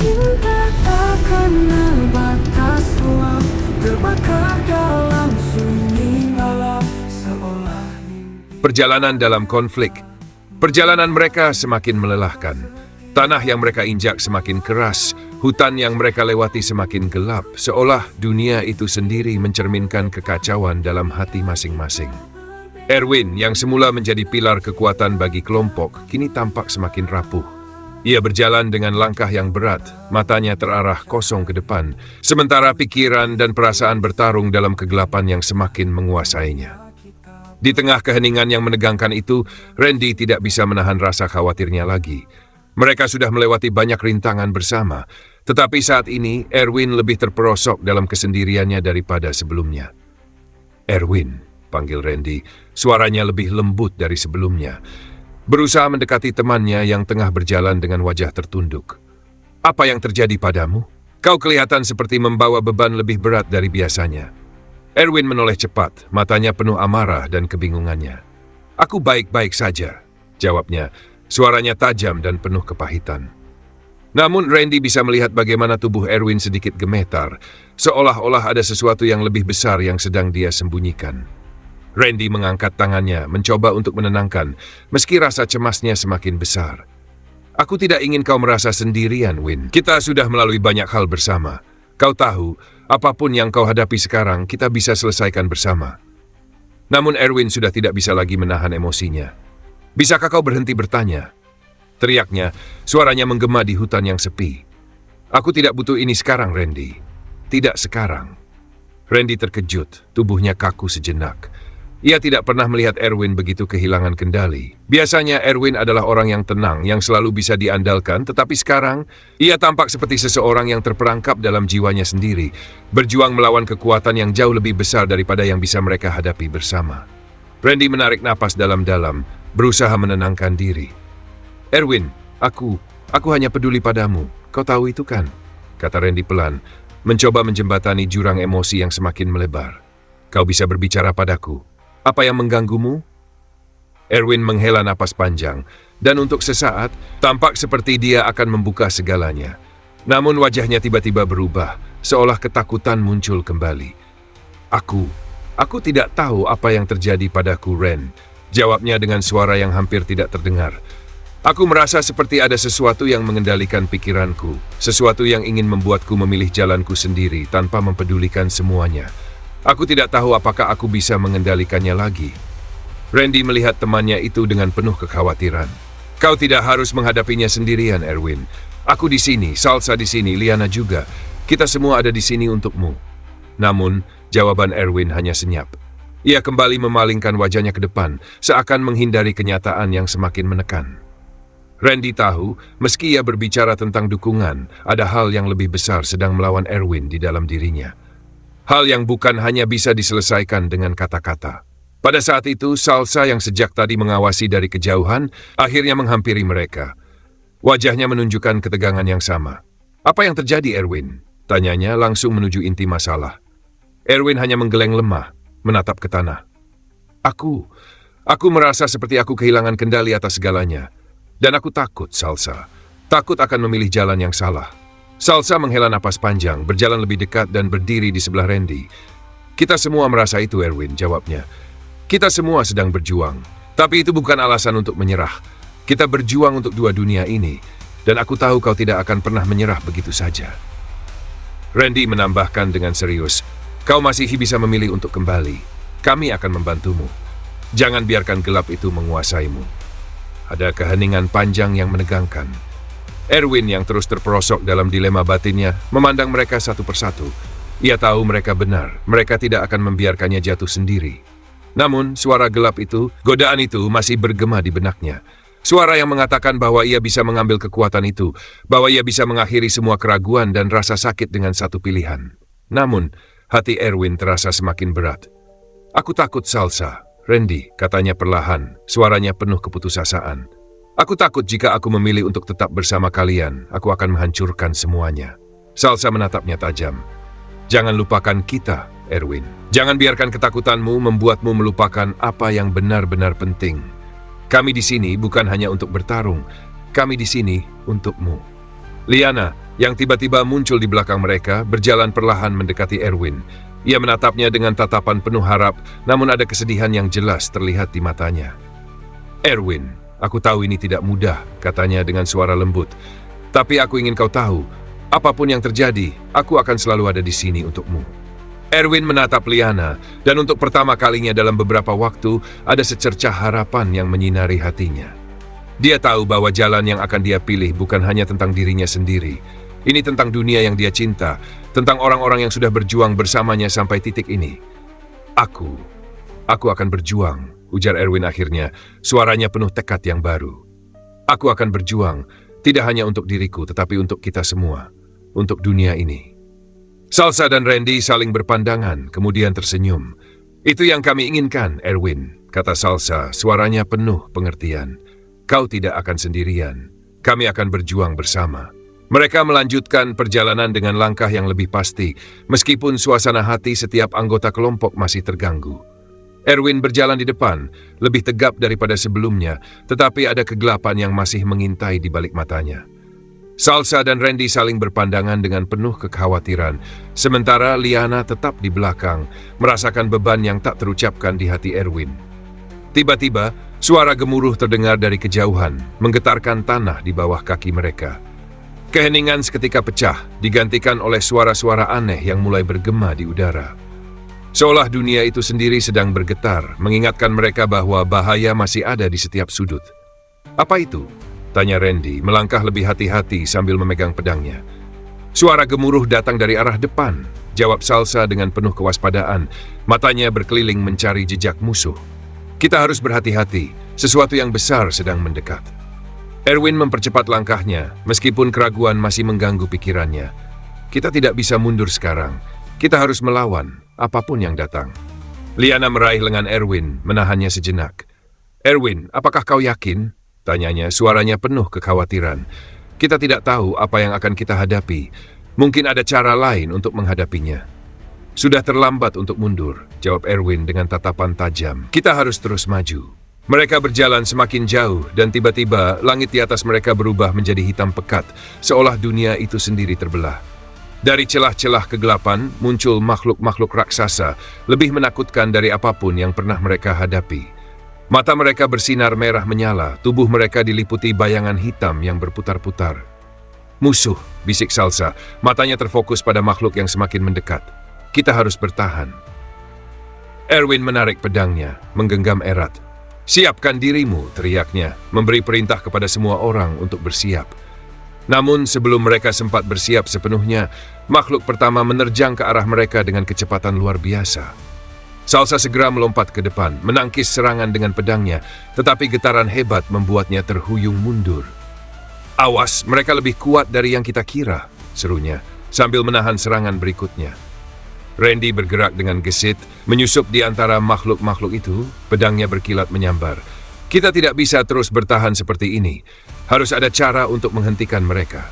Cinta tak kenal batas ruang, terbakar dalam sunyi malam seolah mimpi. Perjalanan dalam konflik. Perjalanan mereka semakin melelahkan. Tanah yang mereka injak semakin keras, hutan yang mereka lewati semakin gelap, seolah dunia itu sendiri mencerminkan kekacauan dalam hati masing-masing. Erwin, yang semula menjadi pilar kekuatan bagi kelompok, kini tampak semakin rapuh. Ia berjalan dengan langkah yang berat, matanya terarah kosong ke depan, sementara pikiran dan perasaan bertarung dalam kegelapan yang semakin menguasainya. Di tengah keheningan yang menegangkan itu, Randy tidak bisa menahan rasa khawatirnya lagi. Mereka sudah melewati banyak rintangan bersama, tetapi saat ini Erwin lebih terperosok dalam kesendiriannya daripada sebelumnya. "Erwin," panggil Randy, suaranya lebih lembut dari sebelumnya. Berusaha mendekati temannya yang tengah berjalan dengan wajah tertunduk. "Apa yang terjadi padamu? Kau kelihatan seperti membawa beban lebih berat dari biasanya." Erwin menoleh cepat, matanya penuh amarah dan kebingungannya. "Aku baik-baik saja," jawabnya, suaranya tajam dan penuh kepahitan. Namun Randy bisa melihat bagaimana tubuh Erwin sedikit gemetar, seolah-olah ada sesuatu yang lebih besar yang sedang dia sembunyikan. Randy mengangkat tangannya, mencoba untuk menenangkan, meski rasa cemasnya semakin besar. "Aku tidak ingin kau merasa sendirian, Win. Kita sudah melalui banyak hal bersama. Kau tahu, apapun yang kau hadapi sekarang, kita bisa selesaikan bersama." Namun Erwin sudah tidak bisa lagi menahan emosinya. "Bisakah kau berhenti bertanya?" teriaknya, suaranya menggema di hutan yang sepi. "Aku tidak butuh ini sekarang, Randy. Tidak sekarang." Randy terkejut, tubuhnya kaku sejenak. Ia tidak pernah melihat Erwin begitu kehilangan kendali. Biasanya Erwin adalah orang yang tenang, yang selalu bisa diandalkan, tetapi sekarang ia tampak seperti seseorang yang terperangkap dalam jiwanya sendiri, berjuang melawan kekuatan yang jauh lebih besar daripada yang bisa mereka hadapi bersama. Randy menarik napas dalam-dalam, berusaha menenangkan diri. "Erwin, aku hanya peduli padamu. Kau tahu itu kan?" kata Randy pelan, mencoba menjembatani jurang emosi yang semakin melebar. "Kau bisa berbicara padaku. Apa yang mengganggumu?" Erwin menghela napas panjang, dan untuk sesaat, tampak seperti dia akan membuka segalanya. Namun wajahnya tiba-tiba berubah, seolah ketakutan muncul kembali. Aku tidak tahu apa yang terjadi padaku, Ren," jawabnya dengan suara yang hampir tidak terdengar. "Aku merasa seperti ada sesuatu yang mengendalikan pikiranku, sesuatu yang ingin membuatku memilih jalanku sendiri tanpa mempedulikan semuanya. Aku tidak tahu apakah aku bisa mengendalikannya lagi." Randy melihat temannya itu dengan penuh kekhawatiran. "Kau tidak harus menghadapinya sendirian, Erwin. Aku di sini, Salsa di sini, Liana juga. Kita semua ada di sini untukmu." Namun, jawaban Erwin hanya senyap. Ia kembali memalingkan wajahnya ke depan, seakan menghindari kenyataan yang semakin menekan. Randy tahu, meski ia berbicara tentang dukungan, ada hal yang lebih besar sedang melawan Erwin di dalam dirinya. Hal yang bukan hanya bisa diselesaikan dengan kata-kata. Pada saat itu, Salsa yang sejak tadi mengawasi dari kejauhan, akhirnya menghampiri mereka. Wajahnya menunjukkan ketegangan yang sama. "Apa yang terjadi, Erwin?" tanyanya langsung menuju inti masalah. Erwin hanya menggeleng lemah, menatap ke tanah. Aku merasa seperti aku kehilangan kendali atas segalanya. Dan aku takut, Salsa. Takut akan memilih jalan yang salah." Salsa menghela napas panjang, berjalan lebih dekat dan berdiri di sebelah Randy. "Kita semua merasa itu, Erwin," jawabnya. "Kita semua sedang berjuang. Tapi itu bukan alasan untuk menyerah. Kita berjuang untuk dua dunia ini. Dan aku tahu kau tidak akan pernah menyerah begitu saja." Randy menambahkan dengan serius, "Kau masih bisa memilih untuk kembali. Kami akan membantumu. Jangan biarkan gelap itu menguasaimu." Ada keheningan panjang yang menegangkan. Erwin yang terus terperosok dalam dilema batinnya memandang mereka satu persatu. Ia tahu mereka benar, mereka tidak akan membiarkannya jatuh sendiri. Namun suara gelap itu, godaan itu masih bergema di benaknya. Suara yang mengatakan bahwa ia bisa mengambil kekuatan itu, bahwa ia bisa mengakhiri semua keraguan dan rasa sakit dengan satu pilihan. Namun, hati Erwin terasa semakin berat. "Aku takut, Salsa." "Randy," katanya perlahan, suaranya penuh keputusasaan. "Aku takut jika aku memilih untuk tetap bersama kalian, aku akan menghancurkan semuanya." Salsa menatapnya tajam. "Jangan lupakan kita, Erwin. Jangan biarkan ketakutanmu membuatmu melupakan apa yang benar-benar penting. Kami di sini bukan hanya untuk bertarung, kami di sini untukmu." "Liana," yang tiba-tiba muncul di belakang mereka, berjalan perlahan mendekati Erwin. Ia menatapnya dengan tatapan penuh harap, namun ada kesedihan yang jelas terlihat di matanya. "Erwin, aku tahu ini tidak mudah," katanya dengan suara lembut. "Tapi aku ingin kau tahu, apapun yang terjadi, aku akan selalu ada di sini untukmu." Erwin menatap Liana, dan untuk pertama kalinya dalam beberapa waktu, ada secercah harapan yang menyinari hatinya. Dia tahu bahwa jalan yang akan dia pilih bukan hanya tentang dirinya sendiri. Ini tentang dunia yang dia cinta, tentang orang-orang yang sudah berjuang bersamanya sampai titik ini. Aku akan berjuang," ujar Erwin akhirnya, suaranya penuh tekad yang baru. "Aku akan berjuang, tidak hanya untuk diriku, tetapi untuk kita semua, untuk dunia ini." Salsa dan Randy saling berpandangan, kemudian tersenyum. "Itu yang kami inginkan, Erwin," kata Salsa, suaranya penuh pengertian. "Kau tidak akan sendirian, kami akan berjuang bersama." Mereka melanjutkan perjalanan dengan langkah yang lebih pasti, meskipun suasana hati setiap anggota kelompok masih terganggu. Erwin berjalan di depan, lebih tegap daripada sebelumnya, tetapi ada kegelapan yang masih mengintai di balik matanya. Salsa dan Randy saling berpandangan dengan penuh kekhawatiran, sementara Liana tetap di belakang, merasakan beban yang tak terucapkan di hati Erwin. Tiba-tiba, suara gemuruh terdengar dari kejauhan, menggetarkan tanah di bawah kaki mereka. Keheningan seketika pecah, digantikan oleh suara-suara aneh yang mulai bergema di udara. Seolah dunia itu sendiri sedang bergetar, mengingatkan mereka bahwa bahaya masih ada di setiap sudut. "Apa itu?" tanya Randy, melangkah lebih hati-hati sambil memegang pedangnya. "Suara gemuruh datang dari arah depan," jawab Salsa dengan penuh kewaspadaan, matanya berkeliling mencari jejak musuh. "Kita harus berhati-hati, sesuatu yang besar sedang mendekat." Erwin mempercepat langkahnya, meskipun keraguan masih mengganggu pikirannya. "Kita tidak bisa mundur sekarang, kita harus melawan, apapun yang datang." Liana meraih lengan Erwin, menahannya sejenak. "Erwin, apakah kau yakin?" tanyanya, suaranya penuh kekhawatiran. "Kita tidak tahu apa yang akan kita hadapi. Mungkin ada cara lain untuk menghadapinya." "Sudah terlambat untuk mundur," jawab Erwin dengan tatapan tajam. "Kita harus terus maju." Mereka berjalan semakin jauh, dan tiba-tiba langit di atas mereka berubah menjadi hitam pekat, seolah dunia itu sendiri terbelah. Dari celah-celah kegelapan muncul makhluk-makhluk raksasa, lebih menakutkan dari apapun yang pernah mereka hadapi. Mata mereka bersinar merah menyala, tubuh mereka diliputi bayangan hitam yang berputar-putar. "Musuh," bisik Salsa, matanya terfokus pada makhluk yang semakin mendekat. "Kita harus bertahan." Erwin menarik pedangnya, menggenggam erat. "Siapkan dirimu," teriaknya, memberi perintah kepada semua orang untuk bersiap. Namun sebelum mereka sempat bersiap sepenuhnya, makhluk pertama menerjang ke arah mereka dengan kecepatan luar biasa. Salsa segera melompat ke depan, menangkis serangan dengan pedangnya, tetapi getaran hebat membuatnya terhuyung mundur. "Awas, mereka lebih kuat dari yang kita kira," serunya, sambil menahan serangan berikutnya. Randy bergerak dengan gesit, menyusup di antara makhluk-makhluk itu, pedangnya berkilat menyambar. "Kita tidak bisa terus bertahan seperti ini. Harus ada cara untuk menghentikan mereka."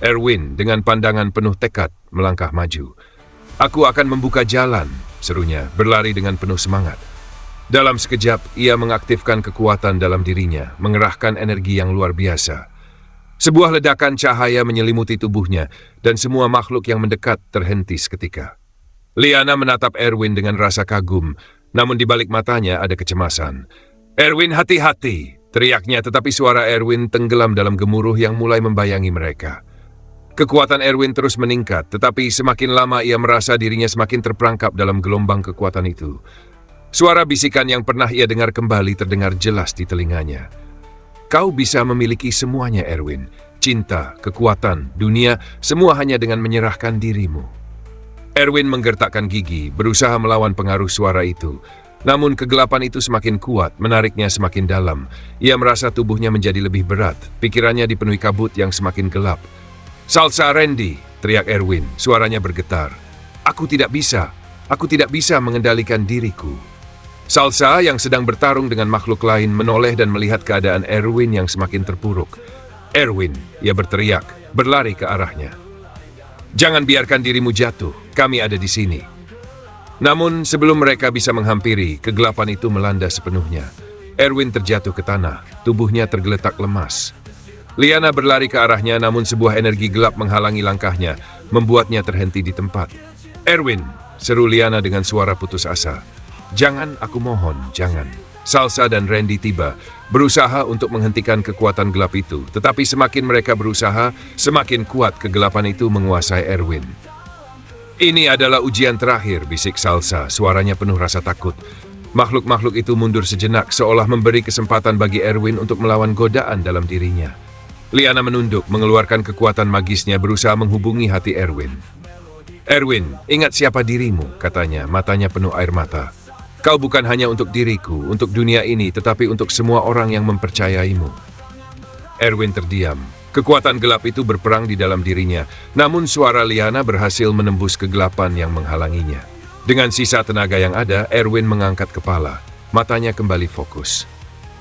Erwin dengan pandangan penuh tekad melangkah maju. "Aku akan membuka jalan," serunya, berlari dengan penuh semangat. Dalam sekejap, ia mengaktifkan kekuatan dalam dirinya, mengerahkan energi yang luar biasa. Sebuah ledakan cahaya menyelimuti tubuhnya, dan semua makhluk yang mendekat terhenti seketika. Liana menatap Erwin dengan rasa kagum, namun di balik matanya ada kecemasan. "Erwin, hati-hati!" teriaknya, tetapi suara Erwin tenggelam dalam gemuruh yang mulai membayangi mereka. Kekuatan Erwin terus meningkat, tetapi semakin lama ia merasa dirinya semakin terperangkap dalam gelombang kekuatan itu. Suara bisikan yang pernah ia dengar kembali terdengar jelas di telinganya. "Kau bisa memiliki semuanya, Erwin. Cinta, kekuatan, dunia, semua hanya dengan menyerahkan dirimu." Erwin menggertakkan gigi, berusaha melawan pengaruh suara itu. Namun kegelapan itu semakin kuat, menariknya semakin dalam. Ia merasa tubuhnya menjadi lebih berat, pikirannya dipenuhi kabut yang semakin gelap. "Salsa, Randy!" teriak Erwin, suaranya bergetar. Aku tidak bisa mengendalikan diriku." Salsa yang sedang bertarung dengan makhluk lain menoleh dan melihat keadaan Erwin yang semakin terpuruk. "Erwin!" ia berteriak, berlari ke arahnya. "Jangan biarkan dirimu jatuh, kami ada di sini." Namun sebelum mereka bisa menghampiri, kegelapan itu melanda sepenuhnya. Erwin terjatuh ke tanah, tubuhnya tergeletak lemas. Liana berlari ke arahnya, namun sebuah energi gelap menghalangi langkahnya, membuatnya terhenti di tempat. "Erwin!" seru Liana dengan suara putus asa. "Jangan, aku mohon, jangan." Salsa dan Randy tiba, berusaha untuk menghentikan kekuatan gelap itu. Tetapi semakin mereka berusaha, semakin kuat kegelapan itu menguasai Erwin. "Ini adalah ujian terakhir," bisik Salsa, suaranya penuh rasa takut. Makhluk-makhluk itu mundur sejenak, seolah memberi kesempatan bagi Erwin untuk melawan godaan dalam dirinya. Liana menunduk, mengeluarkan kekuatan magisnya, berusaha menghubungi hati Erwin. "Erwin, ingat siapa dirimu," katanya, matanya penuh air mata. "Kau bukan hanya untuk diriku, untuk dunia ini, tetapi untuk semua orang yang mempercayaimu." Erwin terdiam. Kekuatan gelap itu berperang di dalam dirinya, namun suara Liana berhasil menembus kegelapan yang menghalanginya. Dengan sisa tenaga yang ada, Erwin mengangkat kepala. Matanya kembali fokus.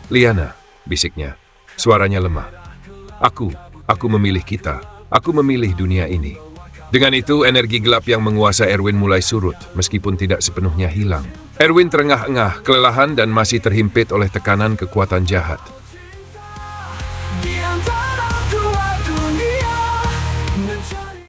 "Liana," bisiknya. Suaranya lemah. Aku memilih kita. Aku memilih dunia ini." Dengan itu, energi gelap yang menguasai Erwin mulai surut, meskipun tidak sepenuhnya hilang. Erwin terengah-engah, kelelahan dan masih terhimpit oleh tekanan kekuatan jahat.